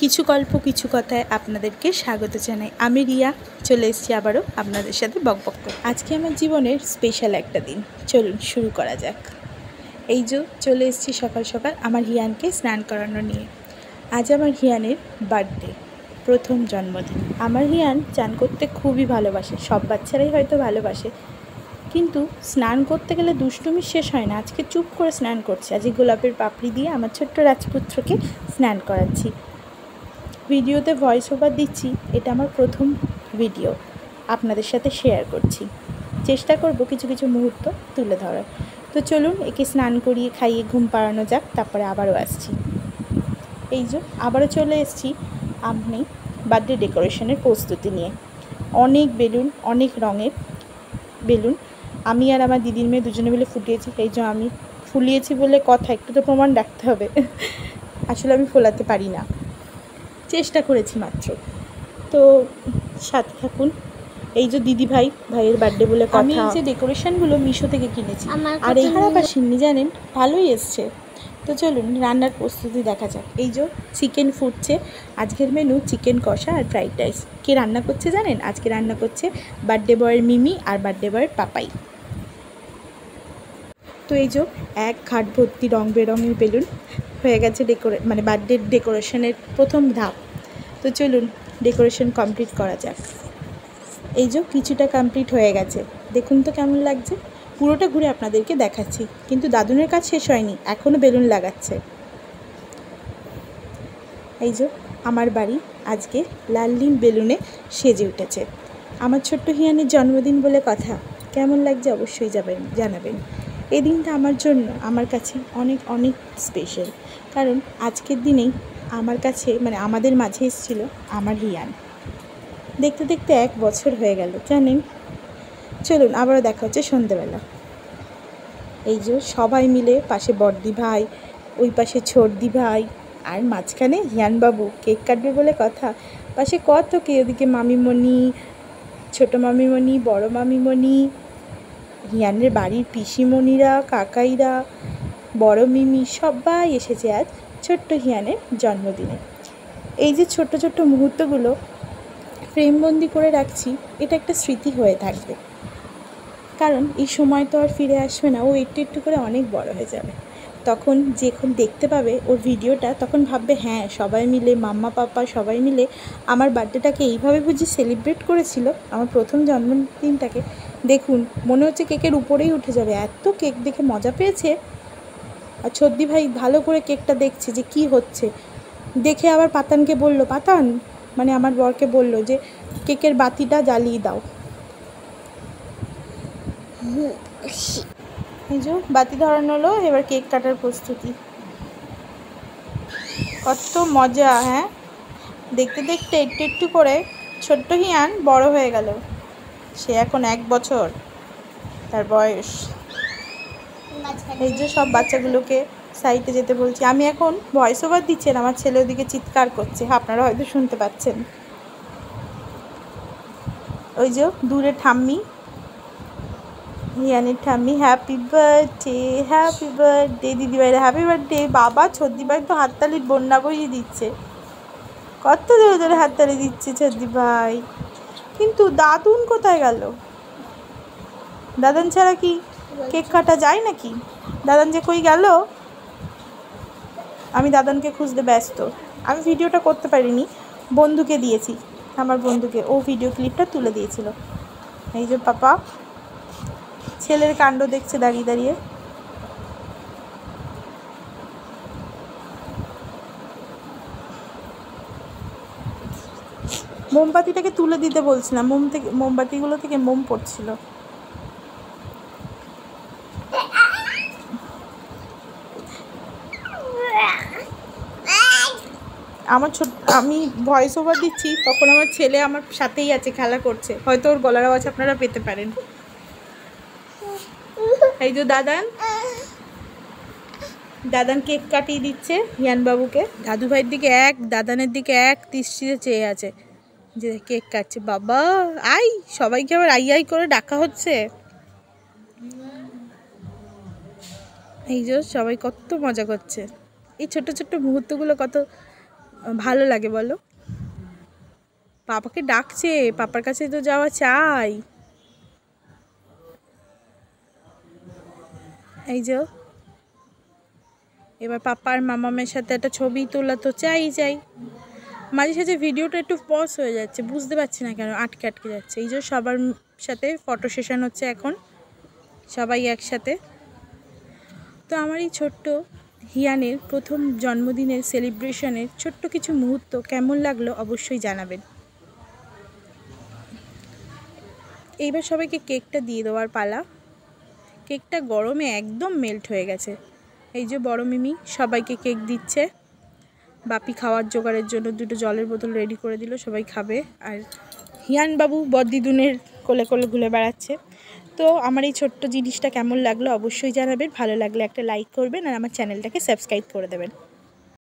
কিছু গল্প কিছু কথায় আপনাদেরকে স্বাগত জানাই। আমি রিয়া, চলে এসেছি আবারও আপনাদের সাথে বকবক করে। আজকে আমার জীবনের স্পেশাল একটা দিন, চলুন শুরু করা যাক। এই যে চলে এসেছি সকাল সকাল আমার হিয়ানকে স্নান করানো নিয়ে। আজ আমার হিয়ানের বার্থডে, প্রথম জন্মদিন। আমার হিয়ান চান করতে খুবই ভালোবাসে, সব বাচ্চারাই হয়তো ভালোবাসে, কিন্তু স্নান করতে গেলে দুষ্টুমি শেষ হয় না। আজকে চুপ করে স্নান করছে। আজকে গোলাপের পাপড়ি দিয়ে আমার ছোট্ট রাজপুত্রকে স্নান করাচ্ছি। ভিডিওতে ভয়েস ওভার দিচ্ছি, এটা আমার প্রথম ভিডিও, আপনাদের সাথে শেয়ার করছি। চেষ্টা করব কিছু কিছু মুহূর্ত তুলে ধরার। তো চলুন একে স্নান করিয়ে খাইয়ে ঘুম পাড়ানো যাক, তারপরে আবারও আসছি। এই যে আবারও চলে এসেছি আমি বার্থডে ডেকোরেশনের প্রস্তুতি নিয়ে। অনেক বেলুন, অনেক রঙের বেলুন আমি আর আমার দিদির মেয়ে দুজনে মিলে ফুটিয়েছি। এই যে আমি ফুলিয়েছি বলে কথা, একটু তো প্রমাণ রাখতে হবে। আসলে আমি ফোলাতে পারি না, চেষ্টা করেছি মাত্র। তো সাথে থাকুন। এই যে দিদি ভাইয়ের বার্থডে বলে কথা। আমি এই যে ডেকোরেশনগুলো মিশো থেকে কিনেছি, আর এই খারাপ আসেননি জানেন, ভালোই এসছে। তো চলুন রান্নার প্রস্তুতি দেখা যাক। এই যে চিকেন ফুটছে, আজকের মেনু চিকেন কষা আর ফ্রাইড রাইস। কে রান্না করছে জানেন? আজকে রান্না করছে বার্থডে বয়ের মিমি আর বার্থডে বয়ের পাপাই। তো এই যে এক ঘাট ভর্তি রং বেরঙের বেলুন হয়ে গেছে বার্থডে ডেকোরেশনের প্রথম ধাপ। তো চলুন ডেকোরেশন কমপ্লিট করা যাক। এই যে কিছুটা কমপ্লিট হয়ে গেছে, দেখুন তো কেমন লাগছে। পুরোটা ঘুরে আপনাদেরকে দেখাচ্ছি, কিন্তু দাদুনের কাজ শেষ হয়নি, এখনও বেলুন লাগাচ্ছে। এই যে আমার বাড়ি আজকে লাল নীল বেলুনে সেজে উঠেছে। আমার ছোট্ট হিয়ানের জন্মদিন বলে কথা, কেমন লাগছে অবশ্যই জানাবেন। এই দিনটা আমার জন্য, আমার কাছে অনেক অনেক স্পেশাল, কারণ আজকের দিনেই আমার কাছে আমাদের মাঝে এসেছিল আমার হিয়ান। দেখতে দেখতে 1 বছর হয়ে গেল জানেন। চলুন আবারও দেখা হচ্ছে সন্ধ্যেবেলা। এই যে সবাই মিলে, পাশে বড়দি ভাই, ওই পাশে ছোটদি ভাই, আর মাঝখানে হিয়ানবাবু কেক কাটবে বলে কথা। পাশে কত কে, ওদিকে মামিমণি, ছোটো মামিমণি, বড় মামিমণি, হিয়ানের বাড়ির পিসিমণিরা, কাকাইরা, বড় মিমি, সবাই এসেছে আজ ছোট্ট হিয়ানের জন্মদিনে। এই যে ছোট্ট ছোট্ট মুহূর্তগুলো ফ্রেমবন্দি করে রাখছি, এটা একটা স্মৃতি হয়ে থাকবে, কারণ এই সময় তো আর ফিরে আসবে না। ও একটু একটু করে অনেক বড় হয়ে যাবে, তখন যখন দেখতে পাবে ওর ভিডিওটা, তখন ভাববে হ্যাঁ সবাই মিলে, মাম্মা পাপা সবাই মিলে আমার বার্থডেটাকে এইভাবে বুঝি সেলিব্রেট করেছিল, আমার প্রথম জন্মদিনটাকে। দেখুন মনে হচ্ছে কেকের উপরেই উঠে যাবে, এত কেক দেখে মজা পেয়েছে। আর ছোটদি ভাই ভালো করে কেকটা দেখছে যে কি হচ্ছে, দেখে আবার পাতানকে বলল, পাতান আমার বরকে বলল যে কেকের বাতিটা জ্বালিয়ে দাও। এই যে বাতি ধরানো হলো, এবার কেক কাটার প্রস্তুতি। কত মজা, হ্যাঁ, দেখতে দেখতে একটু একটু করে ছোট্ট হিয়ান বড় হয়ে গেল। সে এখন 1 বছর তার বয়স। এই যে সব বাচ্চাগুলোকে সাইডে যেতে বলছি। আমি এখন ভয়েস ওভার দিচ্ছি, আমার ছেলে ওদিকে চিৎকার করছে, আপনারা হয়তো শুনতে পাচ্ছেন। ওই যে দূরে ঠাম্মি, হিয়ানের ঠাম্মি, হ্যাপি বার্থডে দিদিভাইরা, হ্যাপি বার্থডে। বাবা ছোটদিভাই তো হাততালির বন্যা বইয়ে দিচ্ছে, কত জোরে জোরে হাততালি দিচ্ছে ছোটদিভাই। কিন্তু দাদুন কোথায় গেল? দাদান ছাড়া কি কেক কাটা যায় নাকি? দাদান যে কই গেল? আমি দাদানকে খুঁজতে ব্যস্ত। আমি ভিডিওটা করতে পারিনি, বন্ধুকে দিয়েছি, আমার বন্ধুকে, ও ভিডিও ক্লিপটা তুলে দিয়েছিল। এই যে পাপা ছেলের কাণ্ড দেখছে দাঁড়িয়ে দাঁড়িয়ে। মোমবাতিটাকে তুলে দিতে বলছিলাম, মোমবাতিগুলো থেকে মোম পড়ছিল। আমি ভয়েস ওভার দিচ্ছি, তখন আমার ছেলে আমার সাথেই আছে, খেলা করছে, হয়তো ওর গলার আওয়াজ আপনারা পেতে পারেন। এই যে দাদান কেক কাটিয়ে দিচ্ছে হিয়ানবাবুকে। দাদুভাইয়ের দিকে দাদানের দিকে দৃষ্টিতে চেয়ে আছে যে কেক কাটছে। বাবা আই, সবাইকে আবার আই করে ডাকা হচ্ছে। এই যে সবাই কত মজা করছে, এই ছোট্ট ছোট্ট মুহূর্তগুলো কত ভালো লাগে বলো? পাপাকে ডাকছে, পাপার কাছে তো যাওয়া চাই। এই যে এবার পাপার মামামের সাথে একটা ছবি তোলা তো চাই। মাঝে সাঝে ভিডিওটা একটু পজ হয়ে যাচ্ছে, বুঝতে পারছি না কেন আটকে আটকে যাচ্ছে। এই যে সবার সাথে ফটো সেশন হচ্ছে এখন, সবাই একসাথে। তো আমার এই ছোট্ট হিয়ানের প্রথম জন্মদিনের সেলিব্রেশনের ছোট্ট কিছু মুহূর্ত কেমন লাগলো অবশ্যই জানাবেন। এইবার সবাইকে কেকটা দিয়ে দেওয়ার পালা। কেকটা গরমে একদম মেল্ট হয়ে গেছে। এই যে বড় মিমি সবাইকে কেক দিচ্ছে। বাপি খাওয়ার জোগাড়ের জন্য 2টো জলের বোতল রেডি করে দিল, সবাই খাবে। আর হিয়ান বাবু বদ্দিদুনের কোলে কোলে ঘুরে বেড়াচ্ছে। তো আমার এই ছোট্ট জিনিসটা কেমন লাগলো অবশ্যই জানাবেন। ভালো লাগলে একটা লাইক করবেন আর আমার চ্যানেলটাকে সাবস্ক্রাইব করে দেবেন।